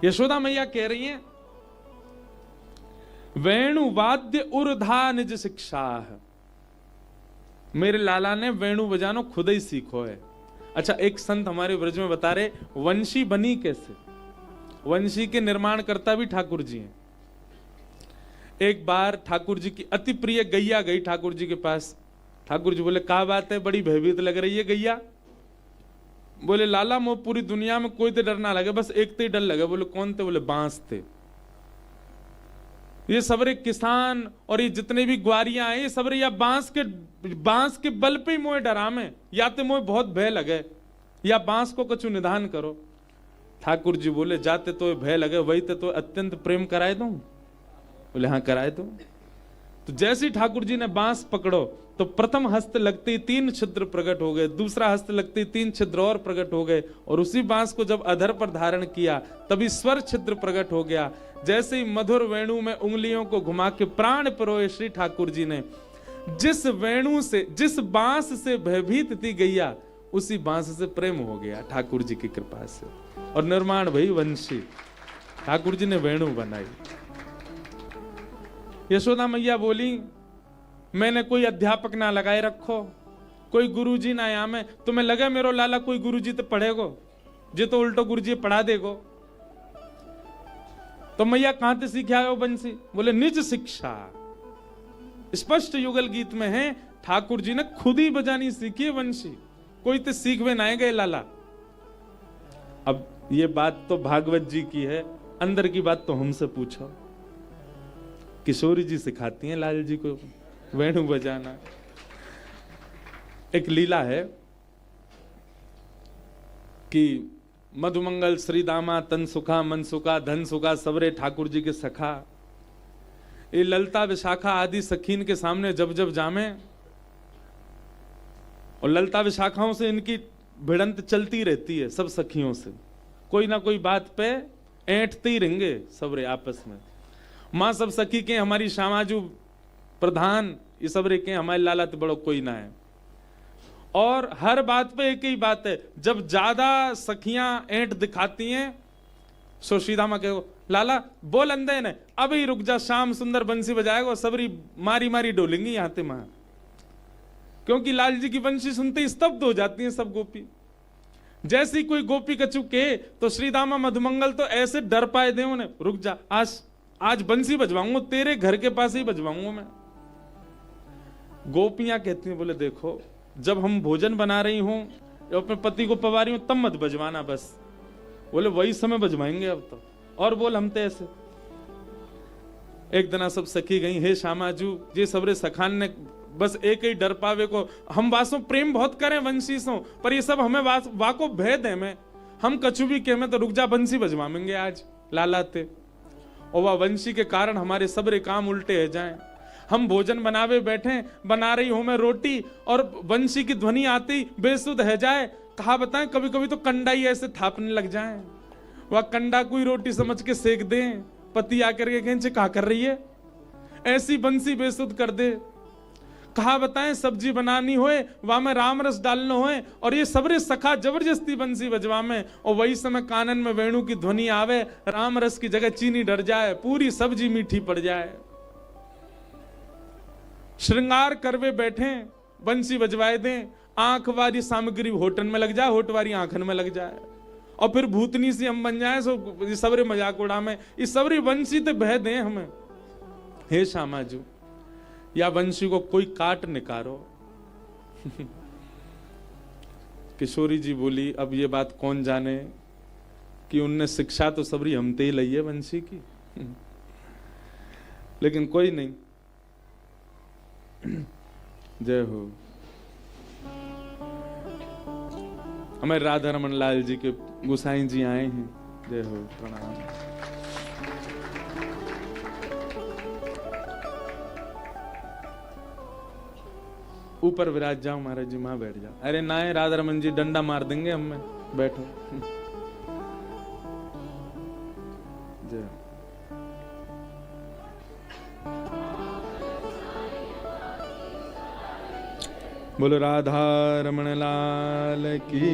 यशोदा मैया कह रही हैं, वेणु वाद्य उर्धा निज शिक्षा। मेरे लाला ने वेणु बजानो खुद ही सीखो है। अच्छा, एक संत हमारे ब्रज में बता रहे वंशी बनी कैसे। वंशी के निर्माण करता भी ठाकुर जी हैं। एक बार ठाकुर जी की अति प्रिय गैया गई ठाकुर जी के पास। ठाकुर जी बोले, क्या बात है, बड़ी भयभीत लग रही है गैया। बोले, लाला मो पूरी दुनिया में कोई तो डर ना लगे, बस एक तो ही डर लगे। बोले, कौन थे? बोले, बांस थे। ये सबरे किसान और ये जितने भी ग्वारियां हैं, ये सबरे या बांस के बल पे ही मोए डरामे, या तो मोए बहुत भय लगे, या बांस को कछु निधान करो। ठाकुर जी बोले, जाते तो भय लगे, वही तो अत्यंत प्रेम कराए दूं। बोले, हाँ कराए दो। तो जैसे ही ठाकुर जी ने बांस पकड़ो तो प्रथम हस्त लगते ही 3 छिद्र प्रकट हो गए, दूसरा हस्त लगते ही 3 छिद्र और प्रकट हो गए, और उसी बांस को जब अधर पर धारण किया तभी स्वर छिद्र प्रकट हो गया। जैसे ही मधुर वेणु में उंगलियों को घुमा के प्राण पिरोए श्री ठाकुर जी ने, जिस वेणु से, जिस बांस से भयभीत थी गैया, उसी बांस से प्रेम हो गया ठाकुर जी की कृपा से, और निर्माण भई वंशी। ठाकुर जी ने वेणु बनाई। यशोदा मैया बोली, मैंने कोई अध्यापक ना लगाए रखो, कोई गुरुजी ना यहाँ में, तुम्हें लगे मेरो लाला कोई गुरुजी तो पढ़ेगो, जे तो उल्टो गुरुजी पढ़ा देगो। तो मैया कहां से सीखे आयो बंसी? बोले, निज शिक्षा। स्पष्ट युगल गीत में है, ठाकुर जी ने खुद ही बजानी सीखी है बंसी, कोई तो सीखवे ना गए लाला। अब ये बात तो भागवत जी की है, अंदर की बात तो हमसे पूछो। किशोरी जी सिखाती हैं लाल जी को वेणु बजाना। एक लीला है कि मधुमंगल श्रीदामा तन सुखा मन सुखा धन सुखा सबरे ठाकुर जी के सखा, ये ललता विशाखा आदि सखीन के सामने जब जब जामे, और ललता विशाखाओं से इनकी भिड़ंत चलती रहती है, सब सखियों से कोई ना कोई बात पे ऐंठते ही रहेंगे सबरे आपस में। माँ सब सखी के, हमारी श्यामाजू प्रधान, ये सब रे के हमारे लाला तो बड़ो कोई ना है। और हर बात पे एक ही बात है, जब ज्यादा सखियां ऐंठ दिखाती हैं, सो सीधा माँ कहो, लाला बोल अंदे ने, अभी रुक जा, शाम सुंदर बंसी बजाएगा, सबरी मारी मारी डोलेंगी यहाँ ते माँ। क्योंकि लाल जी की बंसी सुनते ही स्तब्ध हो जाती हैं सब गोपी। जैसी कोई गोपी कछु के तो श्रीदामा मधुमंगल तो ऐसे डर पाए दे उन्हें, रुक जा, आज बंसी बजवाऊंगा, तेरे घर के पास ही बजवाऊंगा मैं। गोपियां कहती हैं, बोले देखो, जब हम भोजन बना रही हूं या अपने पति को पवा रही हूं तब मत बजवाना बस। बोले वही समय बजवाएंगे अब तो, और बोल हम तो ऐसे। एक दिन सब सखी गई, हे श्यामाजू, ये सबरे सखान ने बस एक ही डर पावे को, हम वासों प्रेम बहुत करें वंशी सो, पर ये सब हमें वाको भेद है में, हम कछु भी कह में तो रुक जा, बंसी बजवाएंगे आज लालाते। और वह वंशी के कारण हमारे सबरे काम उल्टे हो जाएं। हम भोजन बनावे बैठे, बना रही हूं मैं रोटी, और वंशी की ध्वनि आती बेसुध है जाए, कहा बताएं, कभी कभी तो कंडा ही ऐसे थापने लग जाए, वह कंडा कोई रोटी समझ के सेक दें, पति आकर के कहें कहा कर रही है, ऐसी बंसी बेसुध कर दे। कहा बताएं, सब्जी बनानी होए, वहां में राम रस डालना होए, और ये सबरे सखा जबरदस्ती बंसी बजवा में, और वही समय कानन में वेणु की ध्वनि आवे, राम रस की जगह चीनी डर जाए, पूरी सब्जी मीठी पड़ जाए। श्रृंगार करवे बैठे, बंसी बजवाए दें, आंख वाली सामग्री होठन में लग जाए, होठ वाली आंखन में लग जाए, और फिर भूतनी सी हम बन जाए, सो सबरे मजाक उड़ा में, इस सबरी बंसी तो बह दें हमें। हे श्यामाजू, या वंशी को कोई काट निकारो। किशोरी जी बोली, अब ये बात कौन जाने कि उनने शिक्षा तो सबरी हमते ही ली है वंशी की, लेकिन कोई नहीं। जय हो। हमारे राधा रमन लाल जी के गुसाई जी आए हैं, जय हो, प्रणाम। ऊपर विराज जाओ महाराज जी, वहां बैठ जाओ। अरे ना है, राधा रमन जी डंडा मार देंगे हमें, बैठो। जय। बोलो राधा रमन लाल की।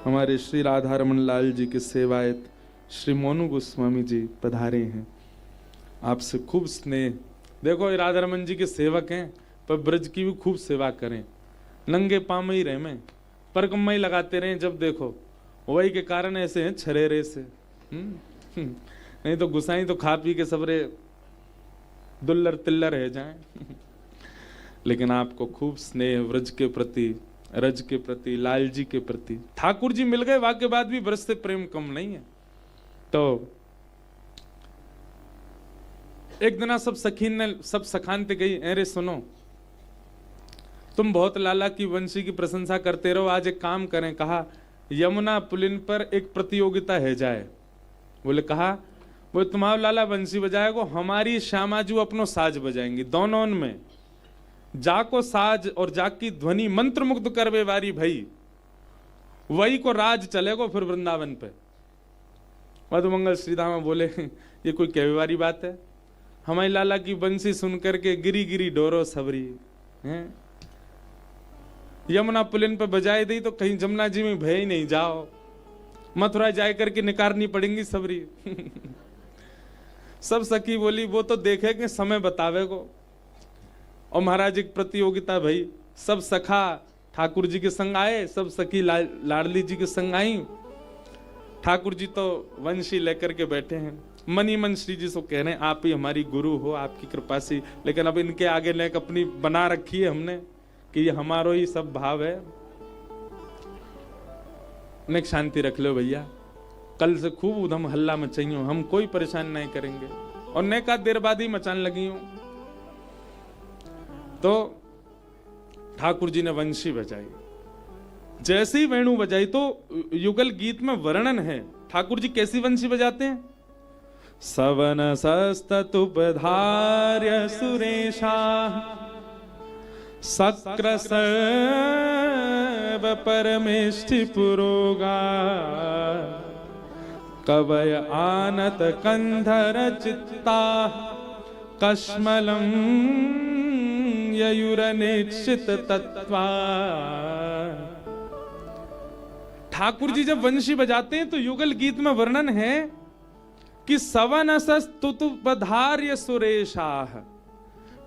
हमारे श्री राधा रमन लाल जी की सेवायत श्री मोनू गोस्वामी जी पधारे हैं, आपसे खूब स्नेह। देखो ये राधा रमन जी के सेवक हैं, पर ब्रज की भी खूब सेवा करें। नंगे पाँव में ही रहे में, परकम्मा ही लगाते रहे जब देखो, वही के कारण ऐसे हैं छरेरे से। नहीं तो गुसाई तो खा पी के सबरे दुल्लर तिल्लर रह जाएं। लेकिन आपको खूब स्नेह व्रज के प्रति, रज के प्रति, लाल जी के प्रति। ठाकुर जी मिल गए, वाक्य बाद भी ब्रज से प्रेम कम नहीं है। तो एक दिन सब सखीन ने सब सखान पे गई, अरे सुनो तुम बहुत लाला की वंशी की प्रशंसा करते रहो, आज एक काम करें। कहा यमुना पुलिन पर एक प्रतियोगिता है जाए। बोले कहा, वो तुम्हारा लाला बंसी बजाएगो, हमारी श्यामाजू अपनो साज बजाएंगी। दोनों में जाको साज और जाकी ध्वनि मंत्र मुग्ध करवे वारी भई, वही को राज चलेगो फिर वृंदावन पे। मधुमंगल श्रीधामा बोले ये कोई कहवे वाली बात है, हमारी लाला की बंसी सुन करके गिरी गिरी डोरो सबरी हैं, यमुना पुलिन पे बजाई दी तो कहीं जमुना जी में भय ही नहीं, जाओ मथुरा जाए करके निकारनी पड़ेंगी सबरी। सब सखी बोली वो तो देखेंगे समय बतावेगो। और महाराज एक प्रतियोगिता भाई, सब सखा ठाकुर जी के संग आए, सब सखी लाडली जी के संग आई। ठाकुर जी तो वंशी लेकर के बैठे हैं, मन ही मन श्री जी से कह रहे हैं आप ही हमारी गुरु हो, आपकी कृपा से। लेकिन अब इनके आगे लेक अपनी बना रखी है हमने कि ये हमारो ही सब भाव है। नेक शांति रख लो भैया, कल से खूब उधम हल्ला मचाइयो, हम कोई परेशान नहीं करेंगे। और ने का देर बाद ही मचान लगी हूं। तो ठाकुर जी ने वंशी बजाई, जैसे ही वेणु बजाई तो युगल गीत में वर्णन है ठाकुर जी कैसी वंशी बजाते हैं। सवन सस्तुपधार्य सुरेशा सक्र सर्व परमेष्टि पुरोगा, कवय आनत कंधर चित्ता कश्मलम ययुरनिश्चित तत्वा। ठाकुर जी जब वंशी बजाते हैं तो युगल गीत में वर्णन है कि सवनसस्तुपधार्य सुरेशाः।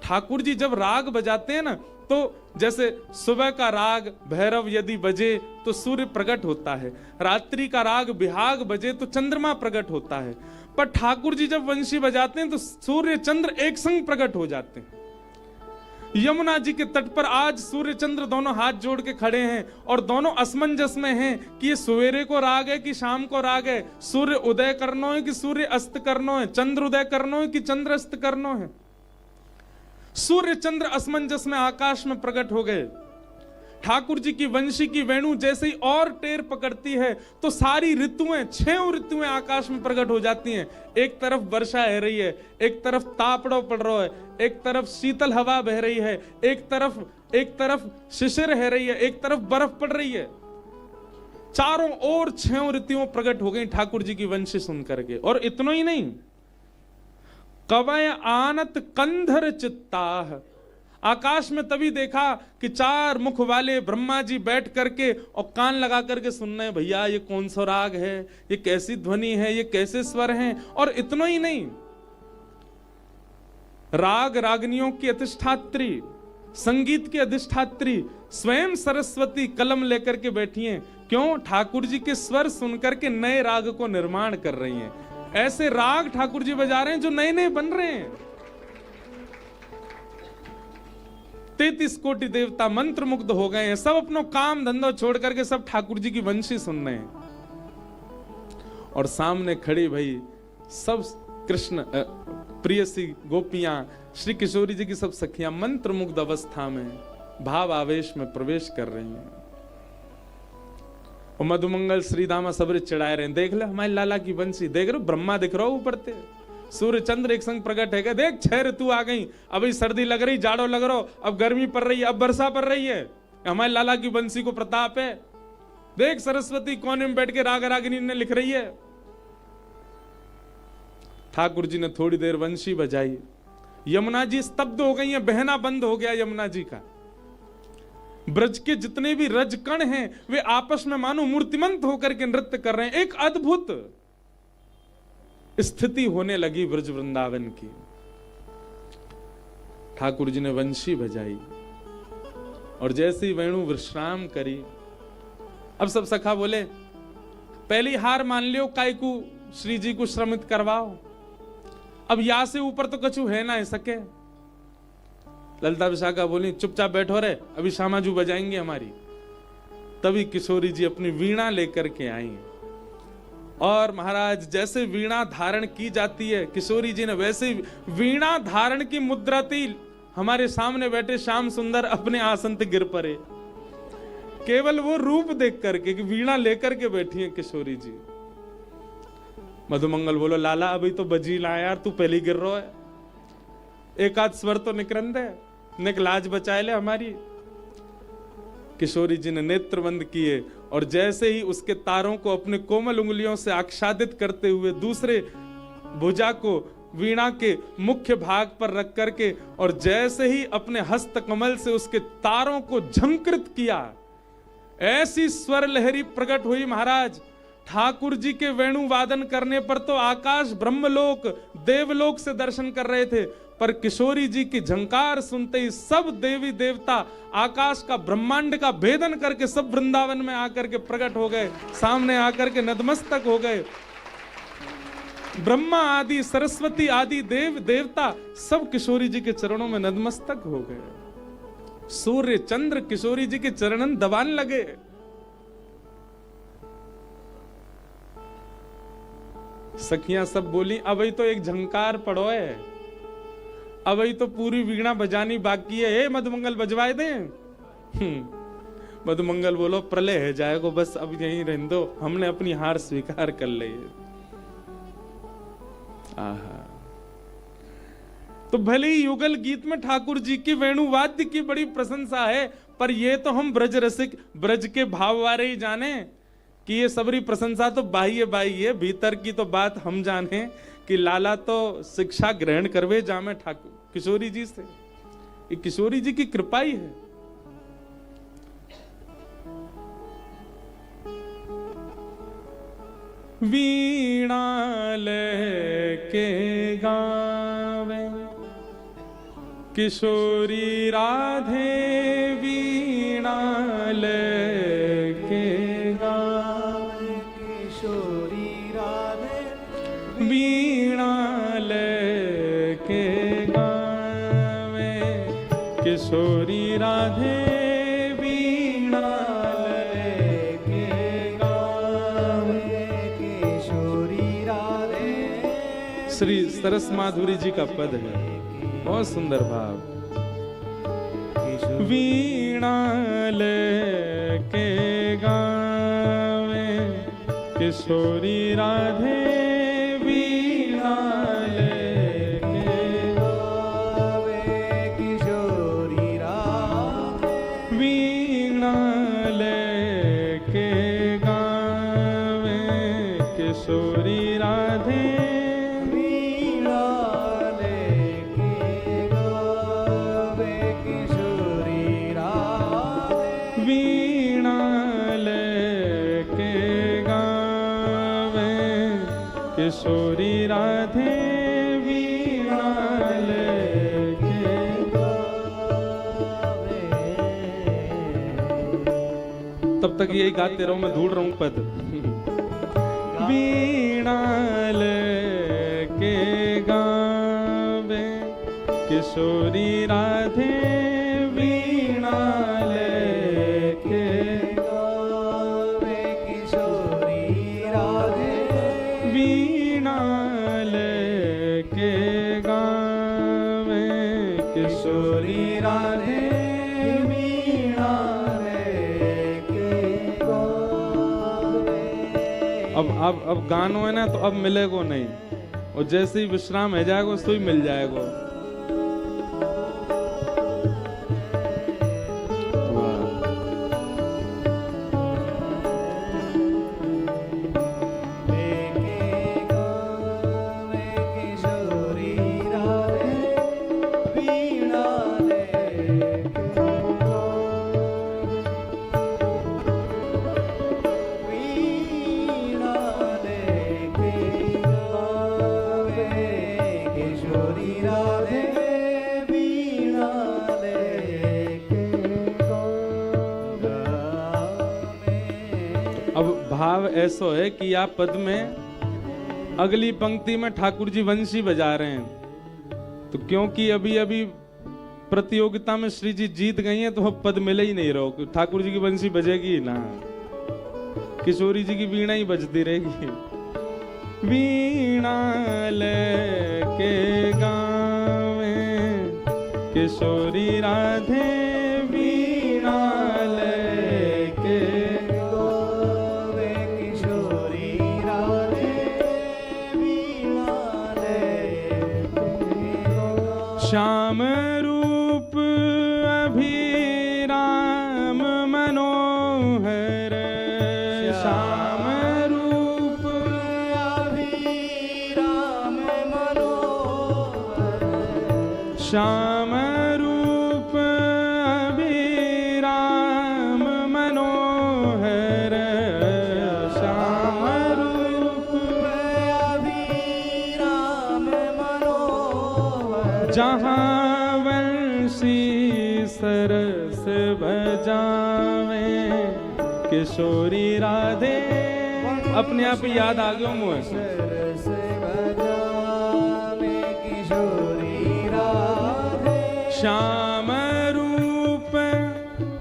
ठाकुर जी जब राग बजाते हैं ना, तो जैसे सुबह का राग भैरव यदि बजे तो सूर्य प्रकट होता है, रात्रि का राग बिहाग बजे तो चंद्रमा प्रकट होता है। पर ठाकुर जी जब वंशी बजाते हैं तो सूर्य चंद्र एक संग प्रकट हो जाते हैं। यमुना जी के तट पर आज सूर्य चंद्र दोनों हाथ जोड़ के खड़े हैं और दोनों असमंजस में हैं कि ये सवेरे को राग है कि शाम को राग है, सूर्य उदय करनो है कि सूर्य अस्त करनो है, चंद्र उदय करनो है कि चंद्र अस्त करनो है। सूर्य चंद्र असमंजस में आकाश में प्रकट हो गए। ठाकुर जी की वंशी की वेणु जैसे ही और टेर पकड़ती है तो सारी ऋतुएं, 6 ऋतुएं आकाश में प्रकट हो जाती हैं। एक तरफ वर्षा है रही है, एक तरफ तापड़ो पड़ रहा है, एक तरफ शीतल हवा बह रही है, एक तरफ शिशिर है रही है, एक तरफ बर्फ पड़ रही है। चारों ओर 6 ऋतुएं प्रकट हो गई ठाकुर जी की वंशी सुन करके। और इतना ही नहीं, कवय आनत कंधर चित्ताः। आकाश में तभी देखा कि 4 मुख वाले ब्रह्मा जी बैठ करके और कान लगा करके सुन रहे हैं, भैया ये कौन सा राग है, ये कैसी ध्वनि है, ये कैसे स्वर हैं। और इतना ही नहीं, राग रागनियों की अधिष्ठात्री, संगीत की अधिष्ठात्री स्वयं सरस्वती कलम लेकर के बैठी हैं। क्यों? ठाकुर जी के स्वर सुनकर के नए राग को निर्माण कर रही हैं। ऐसे राग ठाकुर जी बजा रहे हैं जो नए नए बन रहे हैं। 33 कोटि देवता मंत्र मुग्ध हो गए हैं, सब अपनो काम धंधा छोड़ करके सब ठाकुर जी की वंशी सुन रहे हैं। और सामने खड़ी भाई सब कृष्ण प्रियसी गोपियां, श्री किशोरी जी की सब सखियां मंत्र मुग्ध अवस्था में भाव आवेश में प्रवेश कर रही हैं। और मधुमंगल श्रीधामा सबरे चढ़ाए रहे, देख ले हमारी लाला की वंशी, देख रहे ब्रह्मा दिख रहा ऊपर ते, सूर्य चंद्र एक संग प्रकट है। देख 6 ऋतु आ गई, अभी सर्दी लग रही, जाड़ो लग रहा, अब गर्मी पड़ रही है, अब वर्षा पड़ रही है। हमारी लाला की वंशी को प्रताप है। देख सरस्वती कोने में बैठ के राग रागिनी ने लिख रही है। ठाकुर जी ने थोड़ी देर वंशी बजाई, यमुना जी स्तब्ध हो गई है, बहना बंद हो गया यमुना जी का। ब्रज के जितने भी रजकण हैं वे आपस में मानो मूर्तिमंत होकर के नृत्य कर रहे हैं। एक अद्भुत स्थिति होने लगी ब्रज वृंदावन की। ठाकुर जी ने वंशी बजाई और जैसे ही वेणु विश्राम करी, अब सब सखा बोले पहली हार मान लियो, काय को श्री जी को श्रमित करवाओ, अब यहां से ऊपर तो कछु है ना सके। ललिता विशाखा बोली चुपचाप बैठो रे, अभी श्यामाजू बजाएंगे हमारी। तभी किशोरी जी अपनी वीणा लेकर के आई और महाराज जैसे वीणा धारण की जाती है किशोरी जी ने वैसे वीणा धारण की मुद्रा थी। हमारे सामने बैठे श्याम सुंदर अपने आसन पे गिर पड़े, केवल वो रूप देख करके कि वीणा लेकर के बैठी है किशोरी जी। मधुमंगल बोलो लाला अभी तो बजी ला यार, तू पहली गिर रहा है, एक आध स्वर तो निकरन दे, निक लाज बचाए ले हमारी। किशोरी जी ने नेत्र बंद किए और जैसे ही उसके तारों को अपने कोमल उंगलियों से आच्छादित करते हुए दूसरे भुजा को वीणा के मुख्य भाग पर रख करके और जैसे ही अपने हस्त कमल से उसके तारों को झंकृत किया, ऐसी स्वर लहरी प्रकट हुई महाराज। ठाकुर जी के वेणु वादन करने पर तो आकाश ब्रह्मलोक देवलोक से दर्शन कर रहे थे, पर किशोरी जी की झंकार सुनते ही सब देवी देवता आकाश का ब्रह्मांड का भेदन करके सब वृंदावन में आकर के प्रकट हो गए, सामने आकर के नतमस्तक हो गए। ब्रह्मा आदि सरस्वती आदि देव देवता सब किशोरी जी के चरणों में नतमस्तक हो गए। सूर्य चंद्र किशोरी जी के चरणन दबाने लगे। सखियां सब बोली अभी तो एक झंकार पड़ो है, अभी तो पूरी वीणा बजानी बाकी है, मधुमंगल बजवाए दे। मधुमंगल बोलो प्रलय है जाएगो, बस अब यहीं रहने दो, हमने अपनी हार स्वीकार कर ली है। आहा, तो भले ही युगल गीत में ठाकुर जी की वेणुवाद्य की बड़ी प्रशंसा है, पर ये तो हम ब्रज रसिक ब्रज के भाव वाले ही जाने कि ये सबरी प्रशंसा तो बाह्य बाह्य, भीतर की तो बात हम जाने कि लाला तो शिक्षा ग्रहण करवे जामे ठाकुर किशोरी जी से। ये किशोरी जी की कृपा ही है। वीणा लेके गावे किशोरी राधे, वीणा लेके गावे किशोरी राधे, वीणा लेके गावे किशोरी राधे, वीणा लेके गावे किशोरी राधे। श्री सरस माधुरी जी का पद है, बहुत सुंदर भाव। वीणा लेके गावे किशोरी राधे, वीणा लेके गावे किशोरी राधे, वीणा लेके गावे किशोरी राधे, वीणा लेके गावे किशोरी राधे, वीणा लेके गावे किशोरी राधे, वीणा लेके गावे। तब तक यही गाते रहो, मैं ढूंढ रहा हूं पद। वीणा लेके गावे किशोरी राधे, वीणा लेके गावे किशोरी राधे, वीणा लेके गावे किशोरी राधे, वीणा लेके गावे। अब गानो है ना, तो अब मिलेगो नहीं, और जैसे ही विश्राम है जाएगो तो ही मिल जाएगो। अब भाव ऐसो है कि आप पद में अगली पंक्ति में ठाकुर जी वंशी बजा रहे हैं, तो क्योंकि अभी अभी प्रतियोगिता में श्री जी जीत गई हैं, तो अब पद मिले ही नहीं रहो, ठाकुर जी की वंशी बजेगी ही ना, किशोरी जी की वीणा ही बजती रहेगी। वीणा लेके गावे किशोरी राधे, वीणा लेके गावे किशोरी राधे, वीणा लेके श्याम रूप अभिराम मनोहर, श्याम रूप अभिराम मनोहर, श्याम रूप अभिराम मनोहर, श्याम रूप अभिराम मनोहर, जहाँ वंशी सरस बजावे किशोरी राधे। अपने आप ही याद आ गया मुझे, सरस बजावे किशोरी राधे, श्याम रूप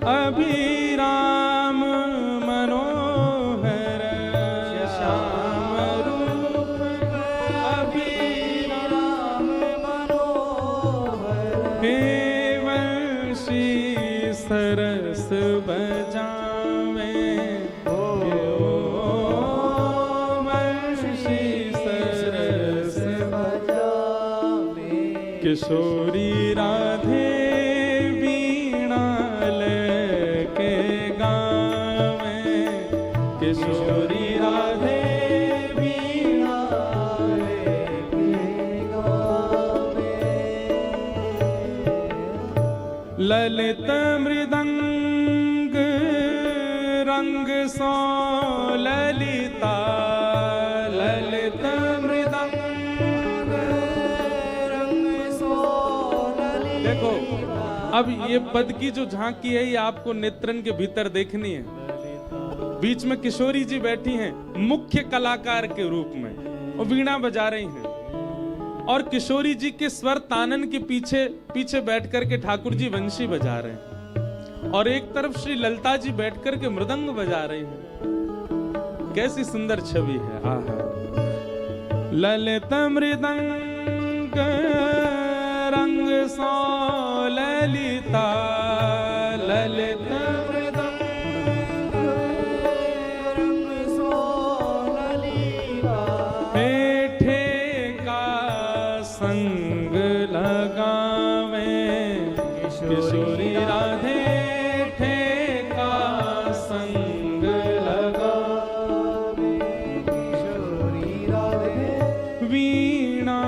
अभिराम मनोहर, श्याम रूप अभिराम मनोहर, हे वंशी सरस बजावे, वंशी सरस बजावे किशोरी राधे, वीणा लेके गावे किशोरी राधे, वीणा लेके गावे। ललित मृदंग रंग सो ललिता, ललित मृदंग रंग सो ललिता। देखो अब ये पद की जो झांकी है ये आपको नेत्रन के भीतर देखनी है। बीच में किशोरी जी बैठी हैं मुख्य कलाकार के रूप में और वीणा बजा रही हैं, और किशोरी जी के स्वर तानन के पीछे पीछे बैठ करके ठाकुर जी वंशी बजा रहे हैं, और एक तरफ श्री ललिता जी बैठ करके मृदंग बजा रही हैं। कैसी सुंदर छवि है, आहा। ललित मृदंग रंग सो ललिता, ललित मृदंग रंग सो ललिता, हेठे का संग लगावे किशोरी राधे, ठेका संग लगावे किशोरी राधे, वीणा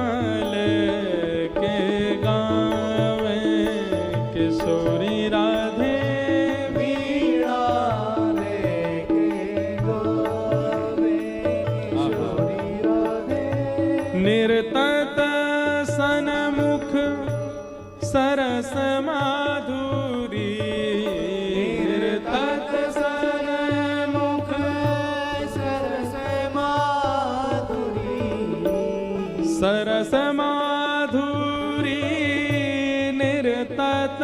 लेके गावे किशोरी राधे, वीणा लेके गावे किशोरी राधे। निर्तत सनमुख सरस माधुरी, निर्तत सनमुख सरस माधुरी, सरस माधुरी निर्तत